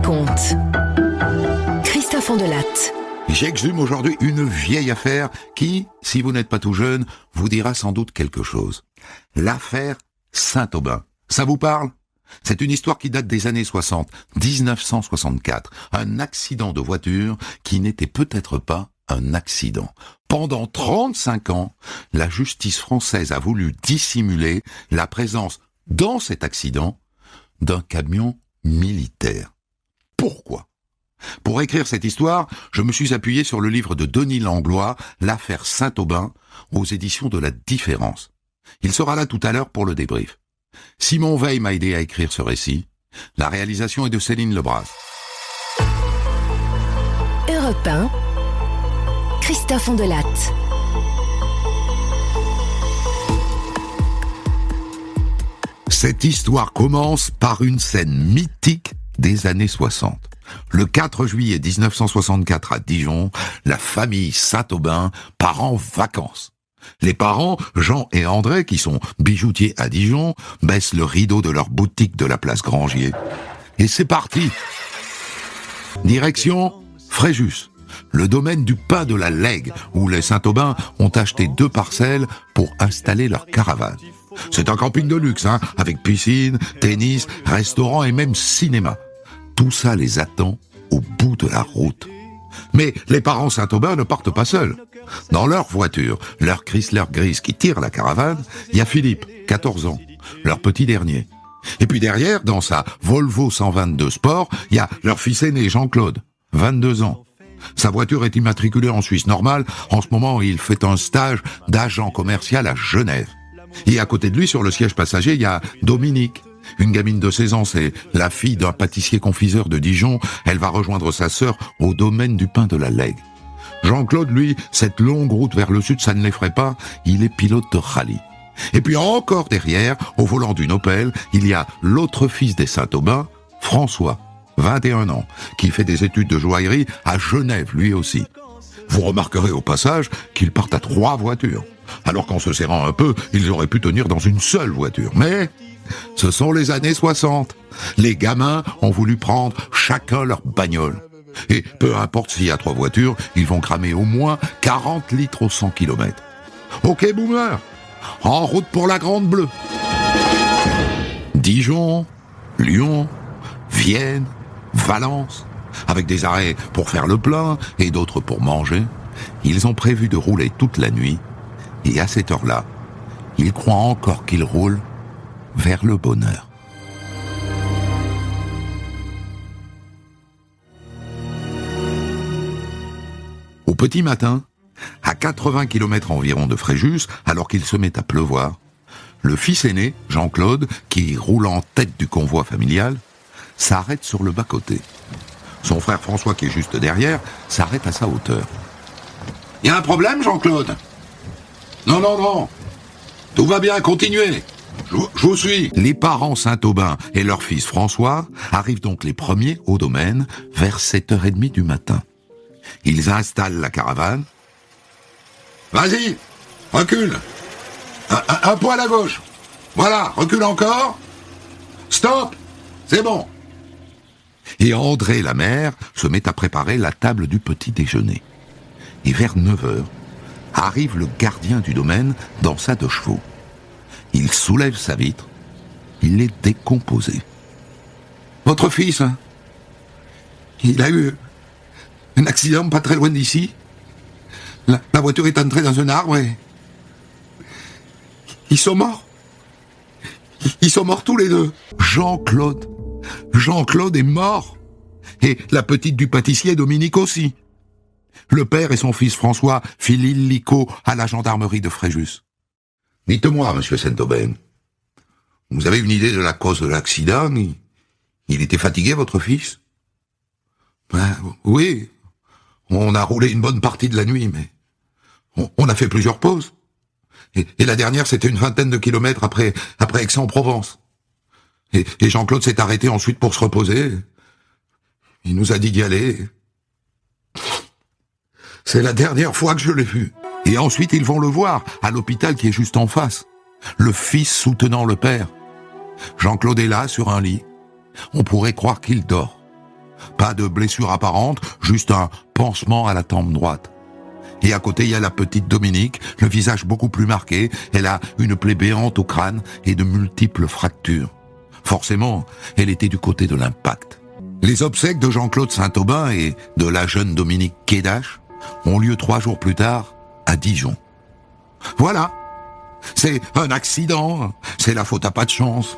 raconte. Christophe Ondelatte. J'exhume aujourd'hui une vieille affaire qui, si vous n'êtes pas tout jeune, vous dira sans doute quelque chose. L'affaire Saint-Aubin. Ça vous parle ? C'est une histoire qui date des années 60, 1964. Un accident de voiture qui n'était peut-être pas un accident. Pendant 35 ans, la justice française a voulu dissimuler la présence dans cet accident d'un camion militaire. Pourquoi ? Pour écrire cette histoire, je me suis appuyé sur le livre de Denis Langlois, L'affaire Saint-Aubin, aux éditions de La Différence. Il sera là tout à l'heure pour le débrief. Simon Veil m'a aidé à écrire ce récit. La réalisation est de Céline Lebras. Europe 1, Christophe Ondelatte. Cette histoire commence par une scène mythique des années 60. Le 4 juillet 1964 à Dijon, la famille Saint-Aubin part en vacances. Les parents, Jean et André, qui sont bijoutiers à Dijon, baissent le rideau de leur boutique de la place Grangier. Et c'est parti. Direction Fréjus, le domaine du pain de la Lègue, où les Saint-Aubin ont acheté 2 parcelles pour installer leur caravane. C'est un camping de luxe, avec piscine, tennis, restaurant et même cinéma. Tout ça les attend au bout de la route. Mais les parents Saint-Aubin ne partent pas seuls. Dans leur voiture, leur Chrysler grise qui tire la caravane, il y a Philippe, 14 ans, leur petit dernier. Et puis derrière, dans sa Volvo 122 Sport, il y a leur fils aîné Jean-Claude, 22 ans. Sa voiture est immatriculée en Suisse normale. En ce moment, il fait un stage d'agent commercial à Genève. Et à côté de lui, sur le siège passager, il y a Dominique. Une gamine de 16 ans, c'est la fille d'un pâtissier-confiseur de Dijon. Elle va rejoindre sa sœur au domaine du pain de la Lègue. Jean-Claude, lui, cette longue route vers le sud, ça ne l'effraie pas. Il est pilote de rallye. Et puis encore derrière, au volant d'une Opel, il y a l'autre fils des Saint-Aubin, François, 21 ans, qui fait des études de joaillerie à Genève, lui aussi. Vous remarquerez au passage qu'ils partent à 3 voitures. Alors qu'en se serrant un peu, ils auraient pu tenir dans une seule voiture. Mais ce sont les années 60. Les gamins ont voulu prendre chacun leur bagnole. Et peu importe s'il y a 3 voitures, ils vont cramer au moins 40 litres au 100 km. Ok, boomer, en route pour la Grande Bleue. Dijon, Lyon, Vienne, Valence, avec des arrêts pour faire le plein et d'autres pour manger, ils ont prévu de rouler toute la nuit. Et à cette heure-là, ils croient encore qu'ils roulent vers le bonheur. Au petit matin, à 80 km environ de Fréjus, alors qu'il se met à pleuvoir, le fils aîné, Jean-Claude, qui roule en tête du convoi familial, s'arrête sur le bas-côté. Son frère François, qui est juste derrière, s'arrête à sa hauteur. « Y a un problème, Jean-Claude ? » ? « Non. Tout va bien, continuez. Je vous suis. » Les parents Saint-Aubin et leur fils François arrivent donc les premiers au domaine vers 7h30 du matin. Ils installent la caravane. « Vas-y, recule. Un poil à gauche. Voilà, recule encore. Stop, c'est bon. » Et André, la mère, se met à préparer la table du petit déjeuner. Et vers 9h, arrive le gardien du domaine dans sa 2 chevaux. Il soulève sa vitre. Il est décomposé. « Votre fils, il a eu un accident pas très loin d'ici. La voiture est entrée dans un arbre et ils sont morts. Ils sont morts tous les 2. Jean-Claude est mort. Et la petite du pâtissier, Dominique aussi. Le père et son fils François filent illico à la gendarmerie de Fréjus. « Dites-moi, monsieur Saint-Aubin, vous avez une idée de la cause de l'accident ? Il était fatigué, votre fils ?»« Oui, on a roulé une bonne partie de la nuit, mais on a fait plusieurs pauses. Et la dernière, c'était une 20aine de kilomètres après Aix-en-Provence. Et Jean-Claude s'est arrêté ensuite pour se reposer. Il nous a dit d'y aller. C'est la dernière fois que je l'ai vu. » Et ensuite, ils vont le voir, à l'hôpital qui est juste en face. Le fils soutenant le père. Jean-Claude est là, sur un lit. On pourrait croire qu'il dort. Pas de blessure apparente, juste un pansement à la tempe droite. Et à côté, il y a la petite Dominique, le visage beaucoup plus marqué. Elle a une plaie béante au crâne et de multiples fractures. Forcément, elle était du côté de l'impact. Les obsèques de Jean-Claude Saint-Aubin et de la jeune Dominique Kédache ont lieu 3 jours plus tard à Dijon. Voilà, c'est un accident, c'est la faute à pas de chance.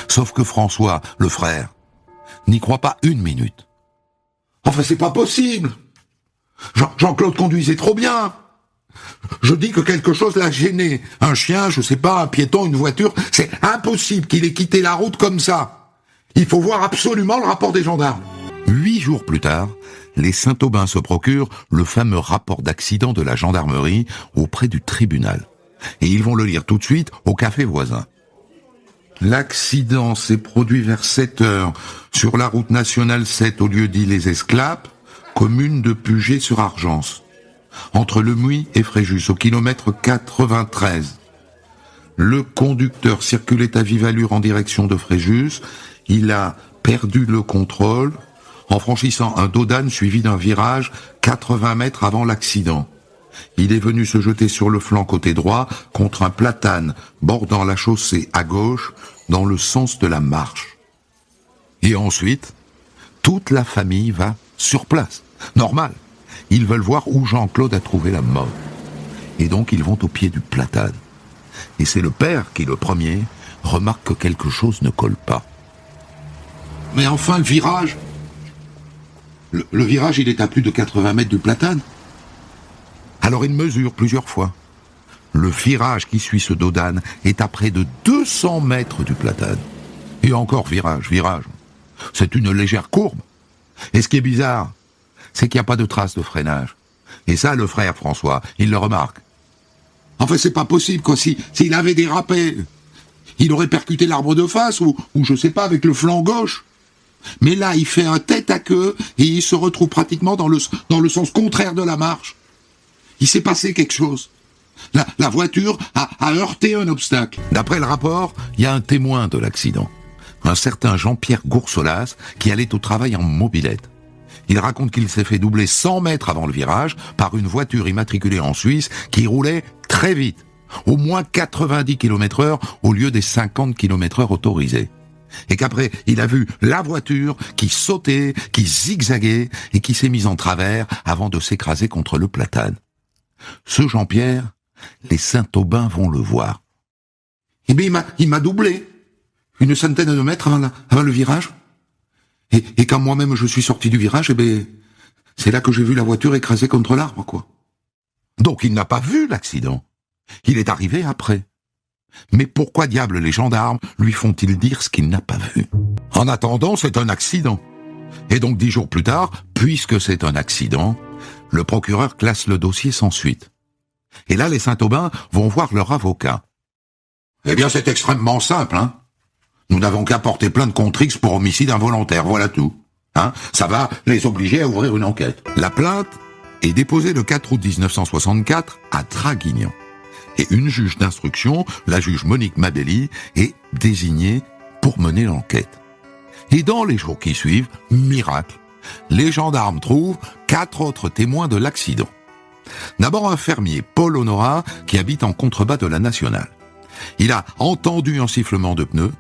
Sauf que François, le frère, n'y croit pas une minute. Enfin, c'est pas possible. Jean-Claude conduisait trop bien. Je dis que quelque chose l'a gêné. Un chien, je sais pas, un piéton, une voiture, c'est impossible qu'il ait quitté la route comme ça. Il faut voir absolument le rapport des gendarmes. 8 jours plus tard, les Saint-Aubin se procurent le fameux rapport d'accident de la gendarmerie auprès du tribunal. Et ils vont le lire tout de suite au café voisin. L'accident s'est produit vers 7 heures sur la route nationale 7 au lieu dit Les Esclapes, commune de Puget-sur-Argence, entre Le Muy et Fréjus, au kilomètre 93. Le conducteur circulait à vive allure en direction de Fréjus. Il a perdu le contrôle en franchissant un dos d'âne suivi d'un virage 80 mètres avant l'accident. Il est venu se jeter sur le flanc côté droit contre un platane bordant la chaussée à gauche dans le sens de la marche. Et ensuite, toute la famille va sur place. Normal. Ils veulent voir où Jean-Claude a trouvé la mort. Et donc ils vont au pied du platane. Et c'est le père qui, le premier, remarque que quelque chose ne colle pas. Mais enfin, le virage. Le virage, il est à plus de 80 mètres du platane. Alors il mesure plusieurs fois. Le virage qui suit ce dos d'âne est à près de 200 mètres du platane. Et encore virage. C'est une légère courbe. Et ce qui est bizarre, c'est qu'il n'y a pas de trace de freinage. Et ça, le frère François, il le remarque. Enfin, c'est pas possible, quoi. S'il avait dérapé, il aurait percuté l'arbre de face, ou je sais pas, avec le flanc gauche. Mais là, il fait un tête à queue, et il se retrouve pratiquement dans le sens contraire de la marche. Il s'est passé quelque chose. La voiture a heurté un obstacle. D'après le rapport, il y a un témoin de l'accident. Un certain Jean-Pierre Goursolas, qui allait au travail en mobilette. Il raconte qu'il s'est fait doubler 100 mètres avant le virage par une voiture immatriculée en Suisse qui roulait très vite, au moins 90 km/h au lieu des 50 km/h autorisés. Et qu'après, il a vu la voiture qui sautait, qui zigzaguait et qui s'est mise en travers avant de s'écraser contre le platane. Ce Jean-Pierre, les Saint-Aubin vont le voir. Eh bien, il m'a doublé, une centaine de mètres avant le virage. Et quand moi-même je suis sorti du virage, c'est là que j'ai vu la voiture écrasée contre l'arbre, quoi. Donc il n'a pas vu l'accident. Il est arrivé après. Mais pourquoi diable les gendarmes lui font-ils dire ce qu'il n'a pas vu? En attendant, c'est un accident. Et donc 10 jours plus tard, puisque c'est un accident, le procureur classe le dossier sans suite. Et là, les Saint-Aubin vont voir leur avocat. Eh bien, c'est extrêmement simple, hein. Nous n'avons qu'à porter plainte contre X pour homicide involontaire, voilà tout. Hein, ça va les obliger à ouvrir une enquête. La plainte est déposée le 4 août 1964 à Draguignan. Et une juge d'instruction, la juge Monique Mabelli, est désignée pour mener l'enquête. Et dans les jours qui suivent, miracle, les gendarmes trouvent 4 autres témoins de l'accident. D'abord un fermier, Paul Honorat, qui habite en contrebas de la Nationale. Il a entendu un sifflement de pneus.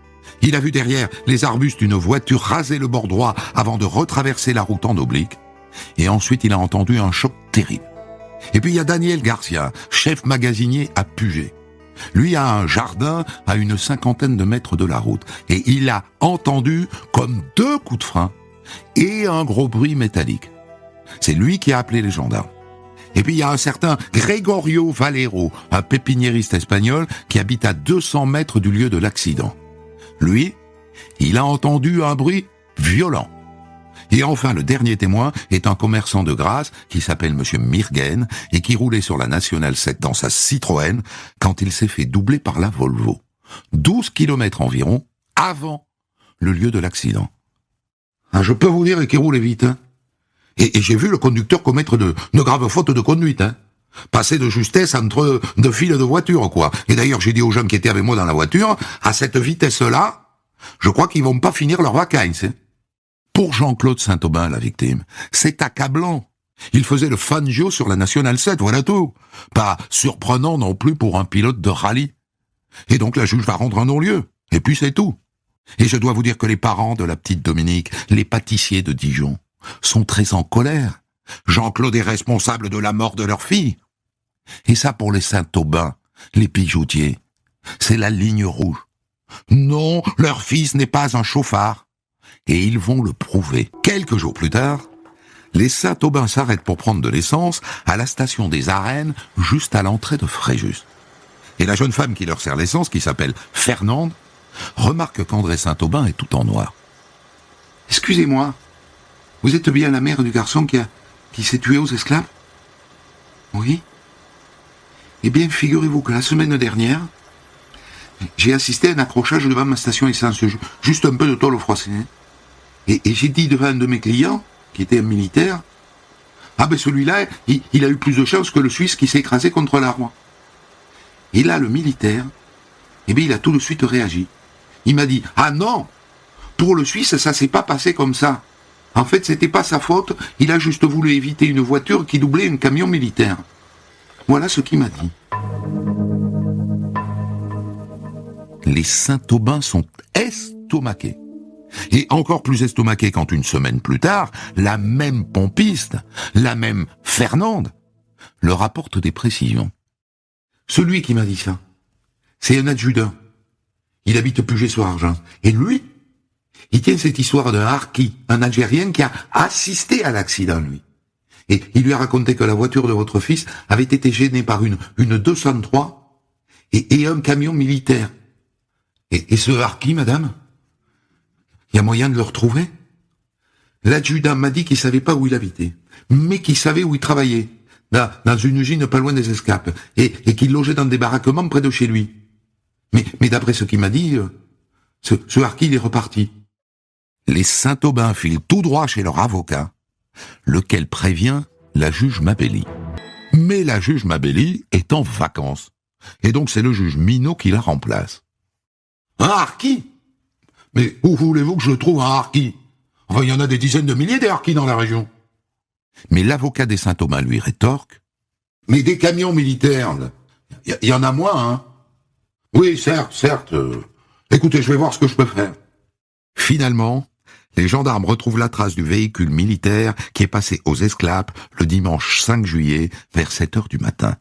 Il a vu derrière les arbustes une voiture raser le bord droit avant de retraverser la route en oblique. Et ensuite, il a entendu un choc terrible. Et puis, il y a Daniel Garcia, chef magasinier à Puget. Lui a un jardin à une 50aine de mètres de la route. Et il a entendu comme 2 coups de frein et un gros bruit métallique. C'est lui qui a appelé les gendarmes. Et puis, il y a un certain Gregorio Valero, un pépiniériste espagnol qui habite à 200 mètres du lieu de l'accident. Lui, il a entendu un bruit violent. Et enfin, le dernier témoin est un commerçant de Grasse qui s'appelle Monsieur Mirgen et qui roulait sur la Nationale 7 dans sa Citroën quand il s'est fait doubler par la Volvo. 12 kilomètres environ avant le lieu de l'accident. Ah, je peux vous dire qu'il roulait vite, hein. Et j'ai vu le conducteur commettre de graves fautes de conduite, hein. Passer de justesse entre 2 files de voitures, quoi. Et d'ailleurs, j'ai dit aux gens qui étaient avec moi dans la voiture, à cette vitesse-là, je crois qu'ils vont pas finir leurs vacances, hein. Pour Jean-Claude Saint-Aubin, la victime, c'est accablant. Il faisait le Fangio sur la Nationale 7, voilà tout. Pas surprenant non plus pour un pilote de rallye. Et donc la juge va rendre un non-lieu. Et puis c'est tout. Et je dois vous dire que les parents de la petite Dominique, les pâtissiers de Dijon, sont très en colère. Jean-Claude est responsable de la mort de leur fille. Et ça pour les Saint-Aubin, les bijoutiers, c'est la ligne rouge. Non, leur fils n'est pas un chauffard. Et ils vont le prouver. Quelques jours plus tard, les Saint-Aubin s'arrêtent pour prendre de l'essence à la station des Arènes, juste à l'entrée de Fréjus. Et la jeune femme qui leur sert l'essence, qui s'appelle Fernande, remarque qu'André Saint-Aubin est tout en noir. « Excusez-moi, vous êtes bien la mère du garçon qui s'est tué aux esclaves ?»« Oui. Eh bien, figurez-vous que la semaine dernière, j'ai assisté à un accrochage devant ma station essence, juste un peu de tôle froissée. Et j'ai dit devant un de mes clients, qui était un militaire, « Ah ben celui-là, il a eu plus de chance que le Suisse qui s'est écrasé contre l'arbre. » Et là, le militaire, eh bien, il a tout de suite réagi. Il m'a dit, « Ah non, pour le Suisse, ça s'est pas passé comme ça. En fait, c'était pas sa faute, il a juste voulu éviter une voiture qui doublait un camion militaire. » Voilà ce qu'il m'a dit. Les Saint-Aubin sont estomaqués. Et encore plus estomaqués quand une semaine plus tard, la même pompiste, la même Fernande, leur apporte des précisions. Celui qui m'a dit ça, c'est un adjudant. Il habite Puget-sur-Argent. Et lui, il tient cette histoire d'un harki, un Algérien qui a assisté à l'accident, lui. Et il lui a raconté que la voiture de votre fils avait été gênée par une 203 et un camion militaire. Et ce harki, madame, il y a moyen de le retrouver? L'adjudant m'a dit qu'il savait pas où il habitait, mais qu'il savait où il travaillait, dans une usine pas loin des Escapes, et qu'il logeait dans des baraquements près de chez lui. Mais d'après ce qu'il m'a dit, ce harki, il est reparti. Les Saint-Aubin filent tout droit chez leur avocat, lequel prévient la juge Mabelli. Mais la juge Mabelli est en vacances, et donc c'est le juge Minot qui la remplace. Un harki? Mais où voulez-vous que je trouve un harki? Enfin, il y en a des dizaines de milliers de harkis dans la région. Mais l'avocat des Saint-Aubin lui rétorque. Mais des camions militaires, il y en a moins, hein? Oui, certes. Écoutez, je vais voir ce que je peux faire. Finalement, les gendarmes retrouvent la trace du véhicule militaire qui est passé aux Esclapes le dimanche 5 juillet vers 7 heures du matin.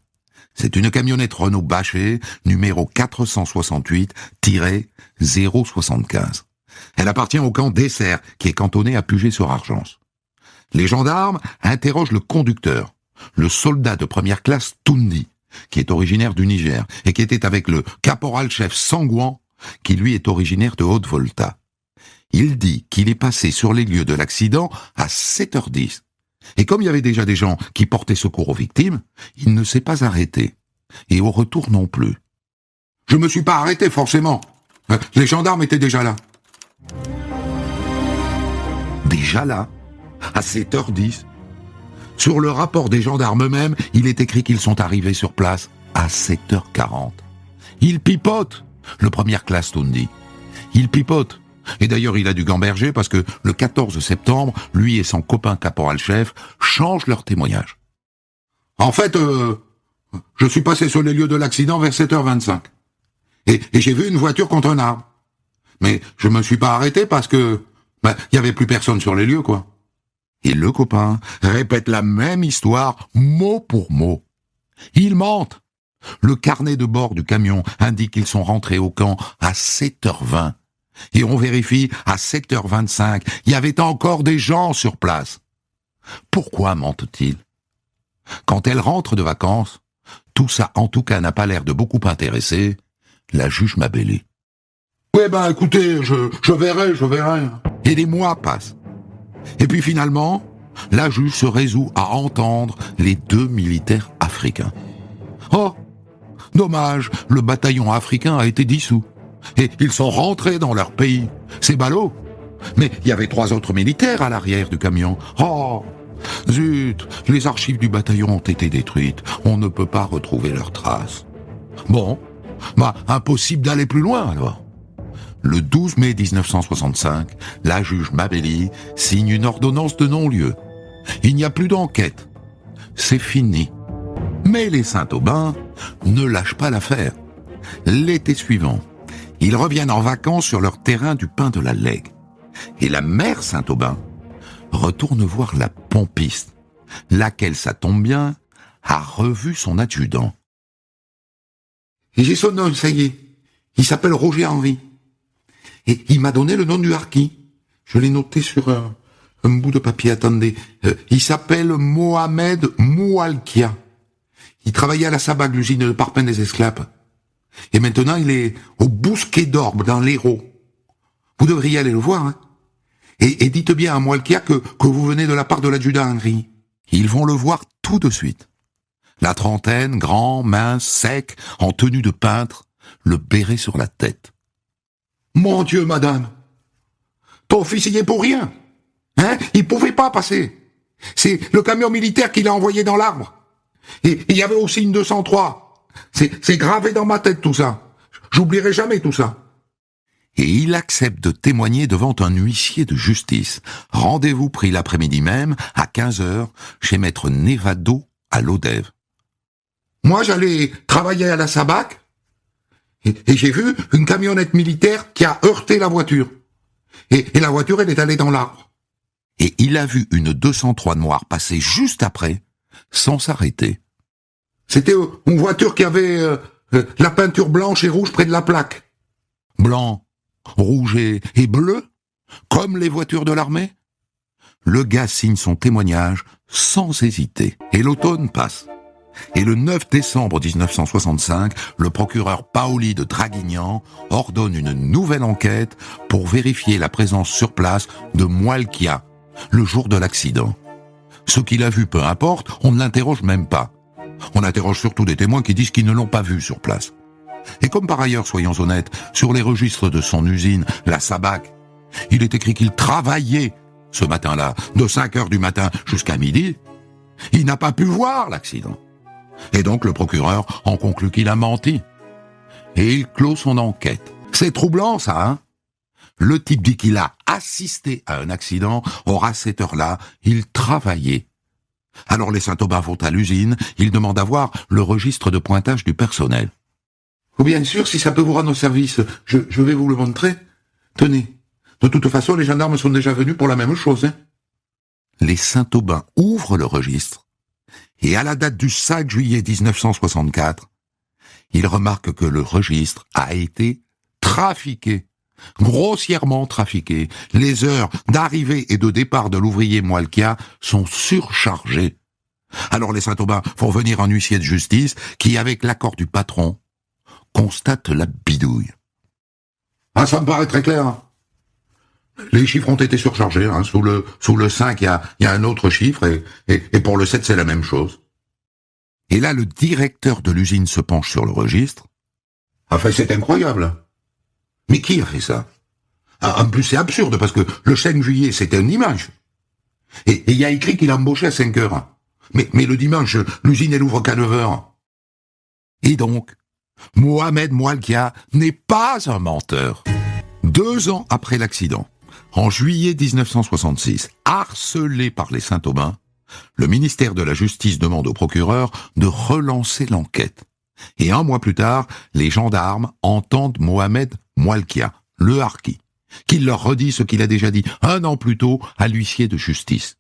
C'est une camionnette Renault bâchée, numéro 468-075. Elle appartient au camp d'Essert, qui est cantonné à Puget-sur-Argence. Les gendarmes interrogent le conducteur, le soldat de première classe Toundi, qui est originaire du Niger, et qui était avec le caporal-chef Sangouan, qui lui est originaire de Haute-Volta. Il dit qu'il est passé sur les lieux de l'accident à 7h10. Et comme il y avait déjà des gens qui portaient secours aux victimes, il ne s'est pas arrêté. Et au retour non plus. Je me suis pas arrêté, forcément. Les gendarmes étaient déjà là. Déjà là? À 7h10? Sur le rapport des gendarmes eux-mêmes, il est écrit qu'ils sont arrivés sur place à 7h40. Ils pipotent, le première classe Toundi. Il pipote. Et d'ailleurs, il a dû gamberger parce que le 14 septembre, lui et son copain caporal-chef changent leur témoignage. En fait, je suis passé sur les lieux de l'accident vers 7h25. Et j'ai vu une voiture contre un arbre. Mais je me suis pas arrêté parce que, y avait plus personne sur les lieux, quoi. Et le copain répète la même histoire, mot pour mot. Ils mentent. Le carnet de bord du camion indique qu'ils sont rentrés au camp à 7h20. Et on vérifie, à 7h25, il y avait encore des gens sur place. Pourquoi mentent-ils? Quand elle rentre de vacances, tout ça en tout cas n'a pas l'air de beaucoup intéresser la juge Mabelli. Oui, écoutez, je verrai. Et des mois passent. Et puis finalement, la juge se résout à entendre les 2 militaires africains. Oh, dommage, le bataillon africain a été dissous. Et ils sont rentrés dans leur pays. C'est ballot. Mais il y avait 3 autres militaires à l'arrière du camion. Oh, zut, les archives du bataillon ont été détruites. On ne peut pas retrouver leurs traces. Bon, impossible d'aller plus loin alors. Le 12 mai 1965, la juge Mabelli signe une ordonnance de non-lieu. Il n'y a plus d'enquête. C'est fini. Mais les Saint-Aubin ne lâchent pas l'affaire. L'été suivant, ils reviennent en vacances sur leur terrain du Pin de la Lègue. Et la mère Saint-Aubin retourne voir la pompiste, laquelle, ça tombe bien, a revu son adjudant. J'ai son nom, ça y est. Il s'appelle Roger Henry. Et il m'a donné le nom du harki. Je l'ai noté sur un bout de papier, attendez. Il s'appelle Mohamed Moualkia. Il travaillait à la Sabac, l'usine de parpaing des Esclaves. Et maintenant, il est au Bousquet d'Orbe, dans l'Hérault. Vous devriez aller le voir, hein. Et dites bien à Moualkia que vous venez de la part de l'adjudant Henry. Ils vont le voir tout de suite. La trentaine, grand, mince, sec, en tenue de peintre, le béret sur la tête. Mon Dieu, madame, ton fils y est pour rien. Hein? Il pouvait pas passer. C'est le camion militaire qui l'a envoyé dans l'arbre. Et il y avait aussi une 203. C'est gravé dans ma tête tout ça. J'oublierai jamais tout ça. Et il accepte de témoigner devant un huissier de justice. Rendez-vous pris l'après-midi même, à 15h, chez maître Nevado à Lodève. Moi, j'allais travailler à la Sabac, et j'ai vu une camionnette militaire qui a heurté la voiture. Et la voiture, elle est allée dans l'arbre. Et il a vu une 203 noire passer juste après, sans s'arrêter. C'était une voiture qui avait la peinture blanche et rouge près de la plaque. Blanc, rouge et bleu, comme les voitures de l'armée. Le gars signe son témoignage sans hésiter. Et l'automne passe. Et le 9 décembre 1965, le procureur Paoli de Draguignan ordonne une nouvelle enquête pour vérifier la présence sur place de Moualkia, le jour de l'accident. Ce qu'il a vu, peu importe, on ne l'interroge même pas. On interroge surtout des témoins qui disent qu'ils ne l'ont pas vu sur place. Et comme par ailleurs, soyons honnêtes, sur les registres de son usine, la Sabac, il est écrit qu'il travaillait ce matin-là, de 5h du matin jusqu'à midi. Il n'a pas pu voir l'accident. Et donc le procureur en conclut qu'il a menti. Et il clôt son enquête. C'est troublant ça, hein? Le type dit qu'il a assisté à un accident, or à cette heure-là, il travaillait. Alors les Saint-Aubin vont à l'usine, ils demandent à voir le registre de pointage du personnel. Ou bien sûr, si ça peut vous rendre service, je vais vous le montrer. Tenez. De toute façon, les gendarmes sont déjà venus pour la même chose, hein. Les Saint-Aubin ouvrent le registre, et à la date du 5 juillet 1964, ils remarquent que le registre a été trafiqué, grossièrement trafiqué. Les heures d'arrivée et de départ de l'ouvrier Moualkia sont surchargées. Alors les Saint-Aubin font venir un huissier de justice qui, avec l'accord du patron, constate la bidouille. Ah, ça me paraît très clair, hein. Les chiffres ont été surchargés, hein. Sous le 5, il y a un autre chiffre, et pour le 7, c'est la même chose. Et là, le directeur de l'usine se penche sur le registre. Enfin, c'est incroyable. Mais qui a fait ça? En plus, c'est absurde, parce que le 5 juillet, c'était une image. Et il y a écrit qu'il a embauché à 5 heures. Mais le dimanche, l'usine, elle ouvre qu'à 9 heures. Et donc, Mohamed Moualkia n'est pas un menteur. 2 ans après l'accident, en juillet 1966, harcelé par les Saint-Aubin, le ministère de la Justice demande au procureur de relancer l'enquête. Et 1 mois plus tard, les gendarmes entendent Mohamed Moualkia, le harki, qui leur redit ce qu'il a déjà dit 1 an plus tôt à l'huissier de justice.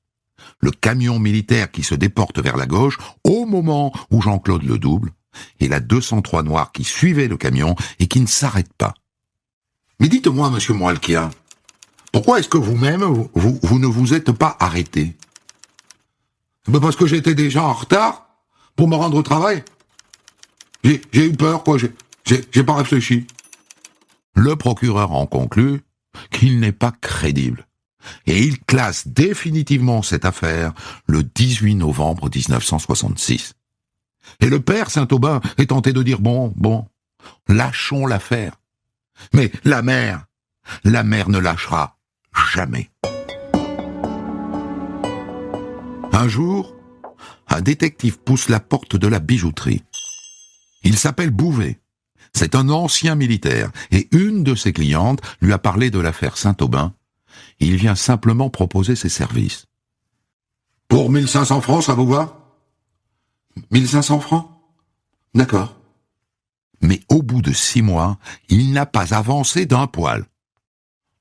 Le camion militaire qui se déporte vers la gauche au moment où Jean-Claude le double, et la 203 noire qui suivait le camion et qui ne s'arrête pas. Mais dites-moi, monsieur Moualkia, pourquoi est-ce que vous-même, vous ne vous êtes pas arrêté? Ben parce que j'étais déjà en retard pour me rendre au travail. J'ai eu peur, quoi, j'ai pas réfléchi. Le procureur en conclut qu'il n'est pas crédible. Et il classe définitivement cette affaire le 18 novembre 1966. Et le père Saint-Aubin est tenté de dire bon, lâchons l'affaire. Mais la mère ne lâchera jamais. Un jour, un détective pousse la porte de la bijouterie. Il s'appelle Bouvet. C'est un ancien militaire, et une de ses clientes lui a parlé de l'affaire Saint-Aubin. Il vient simplement proposer ses services. Pour 1500 francs, ça vous va? 1500 francs? D'accord. Mais au bout de 6 mois, il n'a pas avancé d'un poil.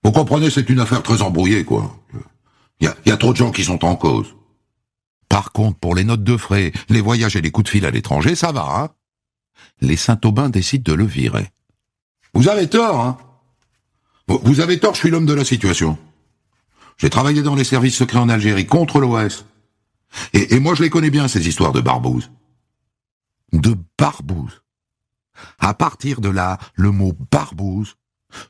Vous comprenez, c'est une affaire très embrouillée, quoi. Il y a trop de gens qui sont en cause. Par contre, pour les notes de frais, les voyages et les coups de fil à l'étranger, ça va, hein? Les Saint-Aubin décident de le virer. Vous avez tort, hein? Vous avez tort, je suis l'homme de la situation. J'ai travaillé dans les services secrets en Algérie contre l'OAS. Et moi, je les connais bien, ces histoires de barbouze. De barbouze. À partir de là, le mot barbouze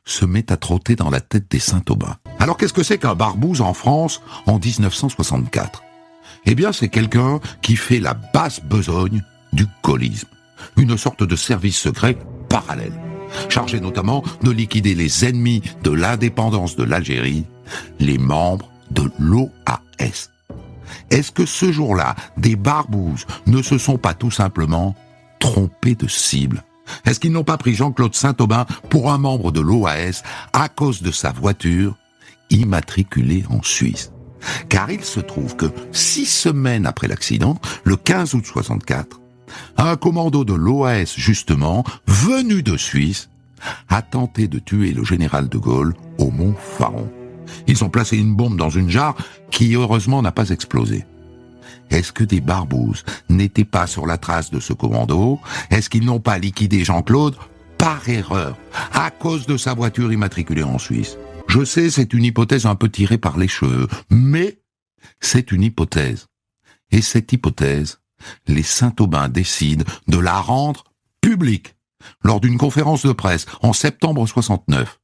se met à trotter dans la tête des Saint-Aubin. Alors qu'est-ce que c'est qu'un barbouze en France en 1964? Eh bien, c'est quelqu'un qui fait la basse besogne du gaullisme, une sorte de service secret parallèle, chargé notamment de liquider les ennemis de l'indépendance de l'Algérie, les membres de l'OAS. Est-ce que ce jour-là, des barbouzes ne se sont pas tout simplement trompés de cible? Est-ce qu'ils n'ont pas pris Jean-Claude Saint-Aubin pour un membre de l'OAS à cause de sa voiture immatriculée en Suisse? Car il se trouve que 6 semaines après l'accident, le 15 août 64, un commando de l'OAS justement, venu de Suisse, a tenté de tuer le général de Gaulle au Mont Faron. Ils ont placé une bombe dans une jarre qui heureusement n'a pas explosé. Est-ce que des barbouzes n'étaient pas sur la trace de ce commando? Est-ce qu'ils n'ont pas liquidé Jean-Claude par erreur, à cause de sa voiture immatriculée en Suisse? Je sais, c'est une hypothèse un peu tirée par les cheveux, mais c'est une hypothèse. Et cette hypothèse, les Saint-Aubin décident de la rendre publique lors d'une conférence de presse en septembre 69.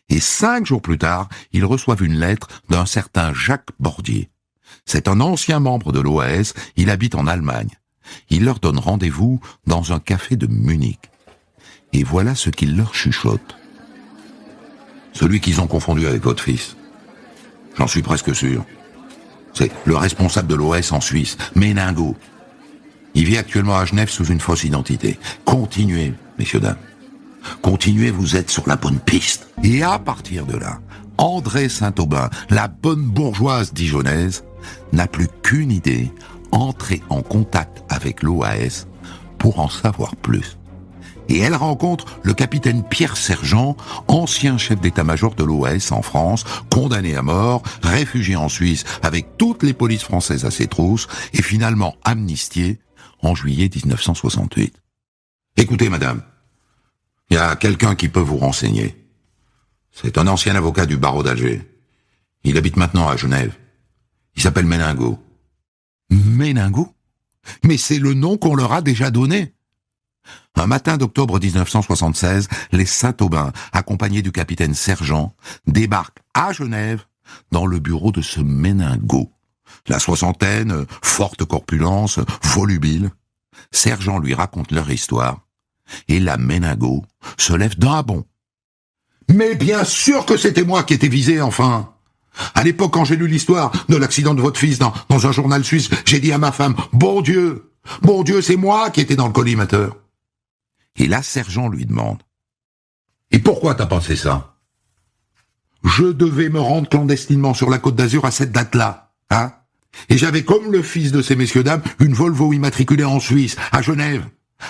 Et 5 jours plus tard, ils reçoivent une lettre d'un certain Jacques Bordier. C'est un ancien membre de l'OAS, il habite en Allemagne. Il leur donne rendez-vous dans un café de Munich. Et voilà ce qu'il leur chuchote. Celui qu'ils ont confondu avec votre fils. J'en suis presque sûr. C'est le responsable de l'OAS en Suisse, Méningo. Il vit actuellement à Genève sous une fausse identité. Continuez, messieurs, dames. Continuez, vous êtes sur la bonne piste. Et à partir de là, André Saint-Aubin, la bonne bourgeoise dijonnaise, n'a plus qu'une idée, entrer en contact avec l'OAS pour en savoir plus. Et elle rencontre le capitaine Pierre Sergent, ancien chef d'état-major de l'OAS en France, condamné à mort, réfugié en Suisse avec toutes les polices françaises à ses trousses et finalement amnistié en juillet 1968. Écoutez, madame, il y a quelqu'un qui peut vous renseigner. C'est un ancien avocat du barreau d'Alger. Il habite maintenant à Genève. Il s'appelle Méningo. Méningo? Mais c'est le nom qu'on leur a déjà donné. Un matin d'octobre 1976, les Saint-Aubin, accompagnés du capitaine Sergent, débarquent à Genève dans le bureau de ce Méningo. La soixantaine, forte corpulence, volubile. Sergent lui raconte leur histoire. Et la Méningo se lève d'un bond. Mais bien sûr que c'était moi qui étais visé, enfin! À l'époque, quand j'ai lu l'histoire de l'accident de votre fils dans un journal suisse, j'ai dit à ma femme, bon Dieu, c'est moi qui étais dans le collimateur. Et là, Sergent lui demande, et pourquoi t'as pensé ça? Je devais me rendre clandestinement sur la Côte d'Azur à cette date-là, hein? Et j'avais, comme le fils de ces messieurs-dames, une Volvo immatriculée en Suisse, à Genève,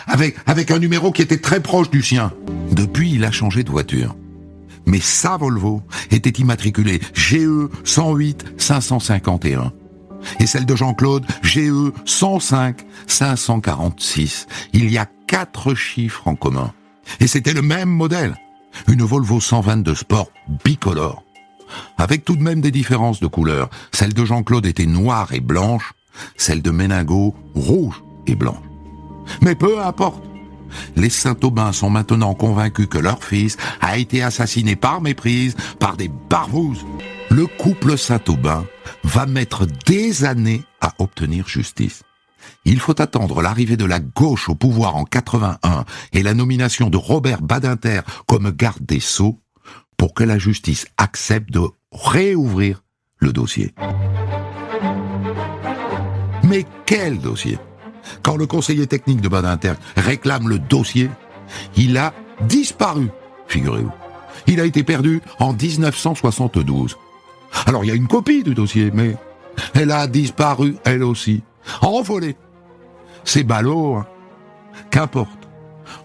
avec un numéro qui était très proche du sien. Depuis, il a changé de voiture. Mais sa Volvo était immatriculée GE 108 551. Et celle de Jean-Claude, GE 105 546. Il y a 4 chiffres en commun. Et c'était le même modèle. Une Volvo 122 Sport bicolore. Avec tout de même des différences de couleur. Celle de Jean-Claude était noire et blanche. Celle de Méningo, rouge et blanche. Mais peu importe. Les Saint-Aubin sont maintenant convaincus que leur fils a été assassiné par méprise par des barbouzes. Le couple Saint-Aubin va mettre des années à obtenir justice. Il faut attendre l'arrivée de la gauche au pouvoir en 81 et la nomination de Robert Badinter comme garde des Sceaux pour que la justice accepte de réouvrir le dossier. Mais quel dossier ? Quand le conseiller technique de Badinter réclame le dossier, Il a disparu, figurez-vous. Il a été perdu en 1972. Alors il y a une copie du dossier, mais elle a disparu elle aussi, envolée. C'est ballot, hein. Qu'importe.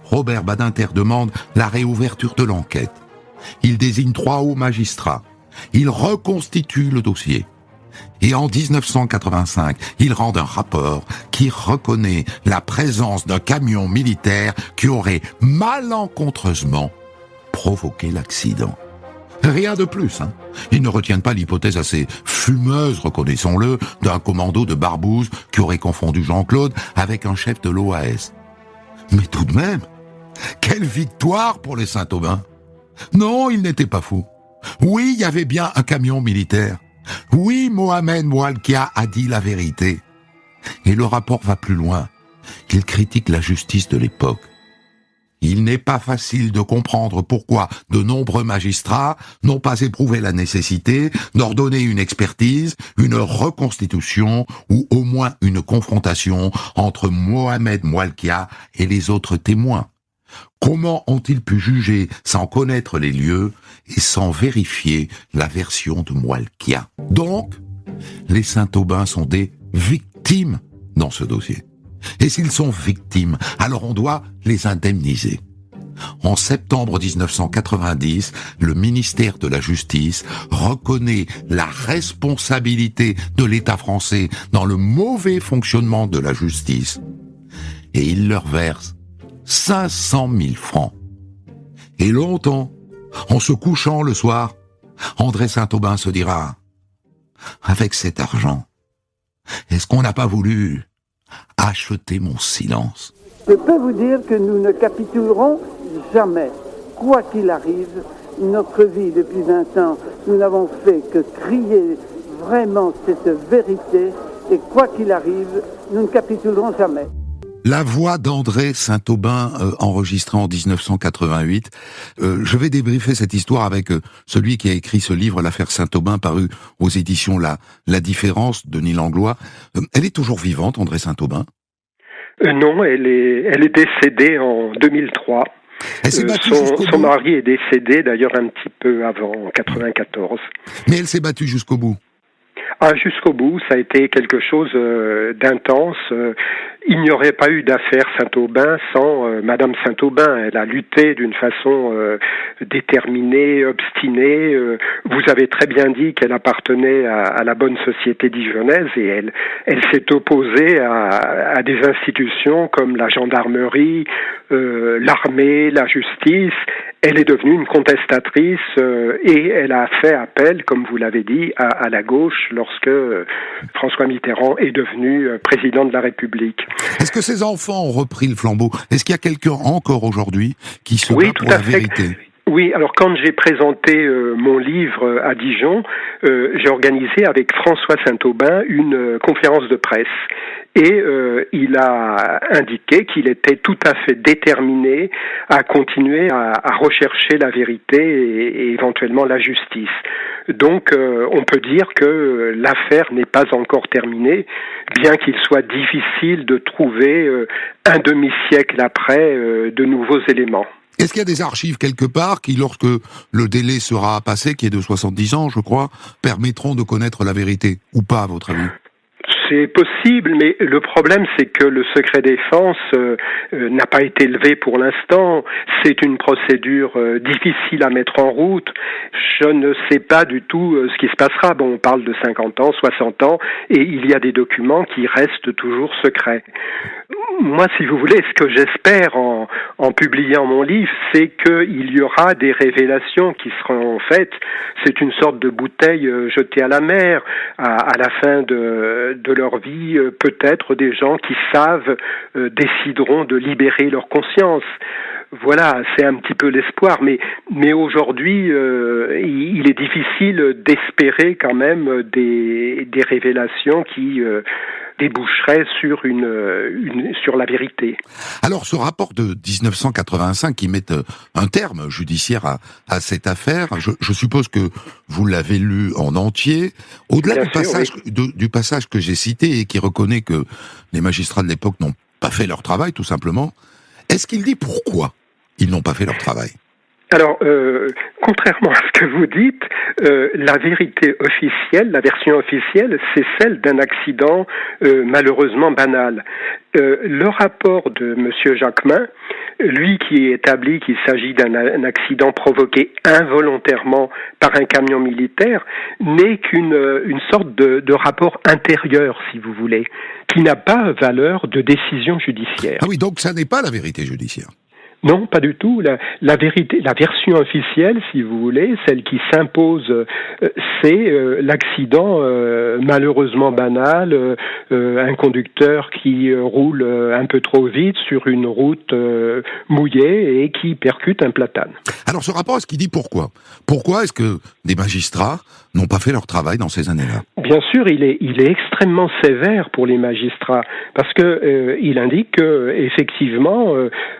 Robert Badinter demande la réouverture de l'enquête. Il désigne 3 hauts magistrats. Il reconstitue le dossier. Et en 1985, il rend un rapport qui reconnaît la présence d'un camion militaire qui aurait malencontreusement provoqué l'accident. Rien de plus, hein. Ils ne retiennent pas l'hypothèse assez fumeuse, reconnaissons-le, d'un commando de Barbouze qui aurait confondu Jean-Claude avec un chef de l'OAS. Mais tout de même, quelle victoire pour les Saint-Aubin! Non, ils n'étaient pas fous. Oui, il y avait bien un camion militaire. Oui, Mohamed Moualkia a dit la vérité. Et le rapport va plus loin. Il critique la justice de l'époque. Il n'est pas facile de comprendre pourquoi de nombreux magistrats n'ont pas éprouvé la nécessité d'ordonner une expertise, une reconstitution ou au moins une confrontation entre Mohamed Moualkia et les autres témoins. Comment ont-ils pu juger sans connaître les lieux et sans vérifier la version de Moualkia? Donc, les Saint-Aubin sont des victimes dans ce dossier. Et s'ils sont victimes, alors on doit les indemniser. En septembre 1990, le ministère de la Justice reconnaît la responsabilité de l'État français dans le mauvais fonctionnement de la justice. Et il leur verse 500 000 francs. Et longtemps, en se couchant le soir, André Saint-Aubin se dira « Avec cet argent, est-ce qu'on n'a pas voulu acheter mon silence ?» Je peux vous dire que nous ne capitulerons jamais. Quoi qu'il arrive, notre vie depuis 20 ans, nous n'avons fait que crier vraiment cette vérité. Et quoi qu'il arrive, nous ne capitulerons jamais. La voix d'André Saint-Aubin enregistrée en 1988. Je vais débriefer cette histoire avec celui qui a écrit ce livre, l'affaire Saint-Aubin, paru aux éditions La Différence, Denis Langlois. Elle est toujours vivante, André Saint-Aubin? Non, elle est décédée en 2003. Elle s'est battue jusqu'au bout. Son mari est décédé d'ailleurs un petit peu avant, en 94. Mais elle s'est battue jusqu'au bout. Ah, jusqu'au bout, ça a été quelque chose d'intense. Il n'y aurait pas eu d'affaire Saint-Aubin sans Madame Saint-Aubin. Elle a lutté d'une façon déterminée, obstinée. Vous avez très bien dit qu'elle appartenait à la bonne société dijonnaise et elle s'est opposée à des institutions comme la gendarmerie, l'armée, la justice. Elle est devenue une contestatrice et elle a fait appel, comme vous l'avez dit, à la gauche lorsque François Mitterrand est devenu président de la République. Est-ce que ces enfants ont repris le flambeau? Est-ce qu'il y a quelqu'un encore aujourd'hui qui se bat pour la vérité? Oui, alors quand j'ai présenté mon livre à Dijon, j'ai organisé avec François Saint-Aubin une conférence de presse. Et il a indiqué qu'il était tout à fait déterminé à continuer à rechercher la vérité et éventuellement la justice. Donc on peut dire que l'affaire n'est pas encore terminée, bien qu'il soit difficile de trouver un demi-siècle après de nouveaux éléments. Est-ce qu'il y a des archives quelque part qui, lorsque le délai sera passé, qui est de 70 ans, je crois, permettront de connaître la vérité? Ou pas, à votre avis? C'est possible, mais le problème, c'est que le secret défense n'a pas été levé pour l'instant. C'est une procédure difficile à mettre en route. Je ne sais pas du tout ce qui se passera. Bon, on parle de 50 ans, 60 ans, et il y a des documents qui restent toujours secrets. Moi, si vous voulez, ce que j'espère en publiant mon livre, c'est qu'il y aura des révélations qui seront faites. C'est une sorte de bouteille jetée à la mer. À la fin de leur vie, peut-être des gens qui savent décideront de libérer leur conscience. Voilà, c'est un petit peu l'espoir, mais aujourd'hui, il est difficile d'espérer quand même des révélations qui déboucherait sur la vérité. Alors, ce rapport de 1985 qui met un terme judiciaire à cette affaire, je suppose que vous l'avez lu en entier. Au-delà du passage que j'ai cité et qui reconnaît que les magistrats de l'époque n'ont pas fait leur travail, tout simplement, est-ce qu'il dit pourquoi ils n'ont pas fait leur travail. Alors, contrairement à ce que vous dites, la vérité officielle, la version officielle, c'est celle d'un accident malheureusement banal. Le rapport de Monsieur Jacquemin, lui qui établit qu'il s'agit d'un accident provoqué involontairement par un camion militaire, n'est qu'une sorte de rapport intérieur, si vous voulez, qui n'a pas valeur de décision judiciaire. Ah oui, donc ça n'est pas la vérité judiciaire. Non, pas du tout. La vérité, la version officielle, si vous voulez, celle qui s'impose, c'est l'accident malheureusement banal, un conducteur qui roule un peu trop vite sur une route mouillée et qui percute un platane. Alors ce rapport, est-ce qu'il dit pourquoi ? Pourquoi est-ce que des magistrats n'ont pas fait leur travail dans ces années-là ? Bien sûr, il est extrêmement sévère pour les magistrats parce que il indique que effectivement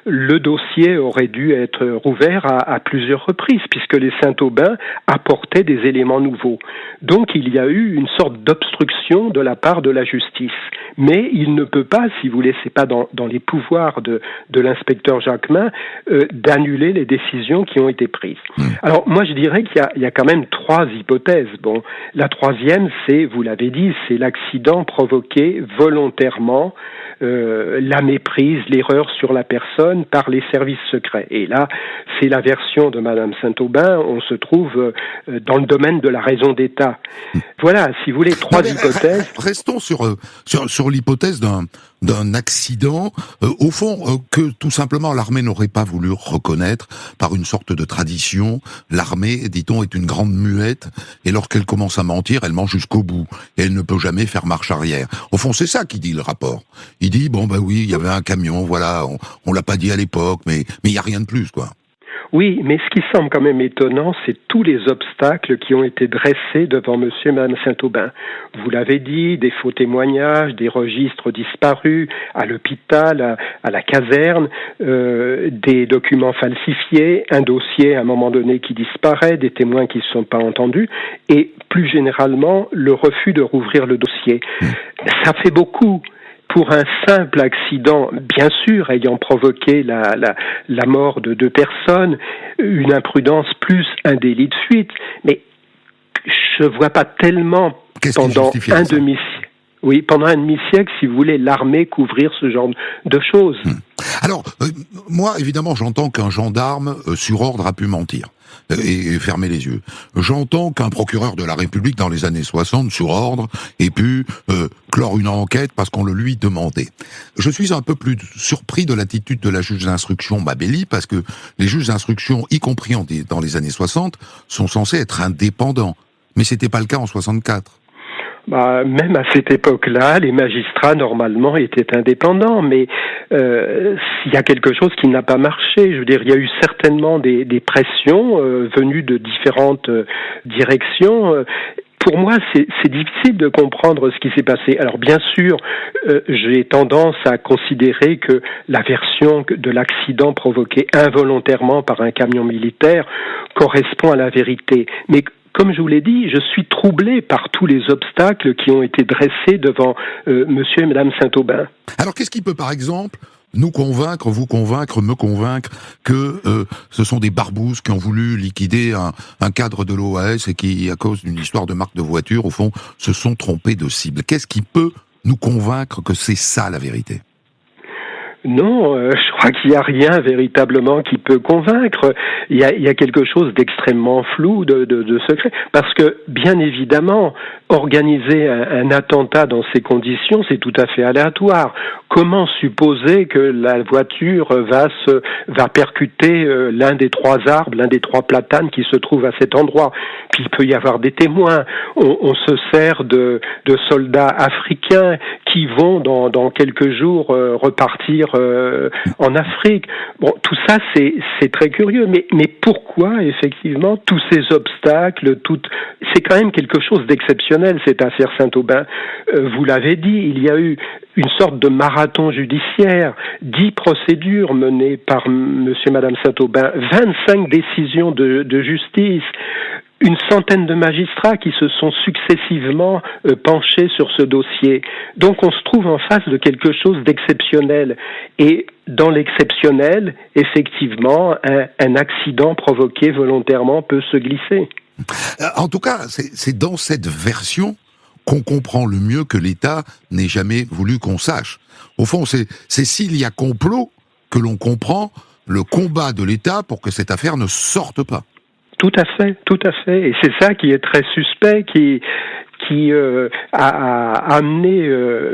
le dossier aurait dû être rouvert à plusieurs reprises puisque les Saint-Aubin apportaient des éléments nouveaux. Donc il y a eu une sorte d'obstruction de la part de la justice. Mais il ne peut pas, si vous voulez, c'est pas dans les pouvoirs de l'inspecteur Jacquemin d'annuler les décisions qui ont été prises. Alors moi je dirais qu'il y a quand même 3 hypothèses. Bon, la troisième, c'est, vous l'avez dit, c'est l'accident provoqué volontairement, la méprise, l'erreur sur la personne par les services secrets. Et là, c'est la version de Madame Saint-Aubin, on se trouve dans le domaine de la raison d'État. Voilà, si vous voulez, 3 hypothèses. Restons sur l'hypothèse d'un accident, au fond, que tout simplement l'armée n'aurait pas voulu reconnaître par une sorte de tradition. L'armée, dit-on, est une grande muette, et lorsqu'elle commence à mentir, elle ment jusqu'au bout, et elle ne peut jamais faire marche arrière. Au fond, c'est ça qu'il dit le rapport. Il dit, bon bah oui, il y avait un camion, voilà, on l'a pas dit à l'époque, mais il y a rien de plus, quoi. Oui, mais ce qui semble quand même étonnant, c'est tous les obstacles qui ont été dressés devant monsieur et madame Saint-Aubin. Vous l'avez dit, des faux témoignages, des registres disparus, à l'hôpital, à la caserne, des documents falsifiés, un dossier à un moment donné qui disparaît, des témoins qui ne sont pas entendus, et plus généralement, le refus de rouvrir le dossier. Ça fait beaucoup. Pour un simple accident, bien sûr, ayant provoqué la mort de 2 personnes, une imprudence plus un délit de fuite, mais je vois pas tellement pendant un demi-siècle. Oui, pendant un demi-siècle, si vous voulez, l'armée couvrir ce genre de choses. Alors, moi, évidemment, j'entends qu'un gendarme sur ordre a pu mentir et fermer les yeux. J'entends qu'un procureur de la République dans les années 60, sur ordre, ait pu clore une enquête parce qu'on le lui demandait. Je suis un peu plus surpris de l'attitude de la juge d'instruction Mabelli, parce que les juges d'instruction, y compris dans les années 60, sont censés être indépendants. Mais c'était pas le cas en 64. Même à cette époque-là, les magistrats, normalement, étaient indépendants, mais il y a quelque chose qui n'a pas marché. Je veux dire, il y a eu certainement des pressions venues de différentes directions. Pour moi, c'est difficile de comprendre ce qui s'est passé. Alors, bien sûr, j'ai tendance à considérer que la version de l'accident provoqué involontairement par un camion militaire correspond à la vérité. Mais comme je vous l'ai dit, je suis troublé par tous les obstacles qui ont été dressés devant monsieur et madame Saint-Aubin. Alors, qu'est-ce qui peut, par exemple, nous convaincre, vous convaincre, me convaincre que ce sont des barbouzes qui ont voulu liquider un cadre de l'OAS et qui, à cause d'une histoire de marque de voiture, au fond, se sont trompés de cible? Qu'est-ce qui peut nous convaincre que c'est ça la vérité? Non, je crois qu'il n'y a rien véritablement qui peut convaincre. Il y a quelque chose d'extrêmement flou, de secret. Parce que, bien évidemment, organiser un attentat dans ces conditions, c'est tout à fait aléatoire. Comment supposer que la voiture va percuter l'un des 3 arbres, l'un des 3 platanes qui se trouvent à cet endroit? Puis il peut y avoir des témoins. On se sert de soldats africains qui vont dans quelques jours repartir en Afrique. Bon, tout ça c'est très curieux, mais pourquoi effectivement tous ces obstacles, c'est quand même quelque chose d'exceptionnel cette affaire Saint-Aubin. Vous l'avez dit, il y a eu une sorte de marathon judiciaire, 10 procédures menées par monsieur et madame Saint-Aubin, 25 décisions de justice, une centaine de magistrats qui se sont successivement penchés sur ce dossier. Donc on se trouve en face de quelque chose d'exceptionnel. Et dans l'exceptionnel, effectivement, un accident provoqué volontairement peut se glisser. En tout cas, c'est dans cette version qu'on comprend le mieux que l'État n'ait jamais voulu qu'on sache. Au fond, c'est s'il y a complot que l'on comprend le combat de l'État pour que cette affaire ne sorte pas. Tout à fait, tout à fait. Et c'est ça qui est très suspect, qui a amené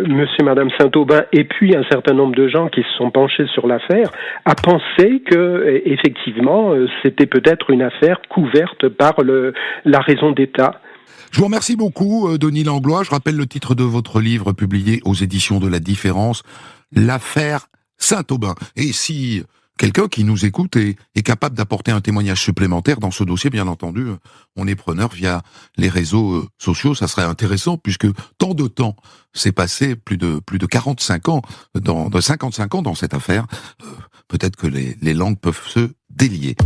monsieur et madame Saint-Aubin et puis un certain nombre de gens qui se sont penchés sur l'affaire à penser que effectivement c'était peut-être une affaire couverte par la raison d'État. Je vous remercie beaucoup, Denis Langlois. Je rappelle le titre de votre livre publié aux éditions de La Différence, L'affaire Saint-Aubin. Et si quelqu'un qui nous écoute est capable d'apporter un témoignage supplémentaire dans ce dossier, bien entendu, on est preneur via les réseaux sociaux. Ça serait intéressant puisque tant de temps s'est passé, plus de 45 ans, de 55 ans dans cette affaire. Peut-être que les langues peuvent se délier.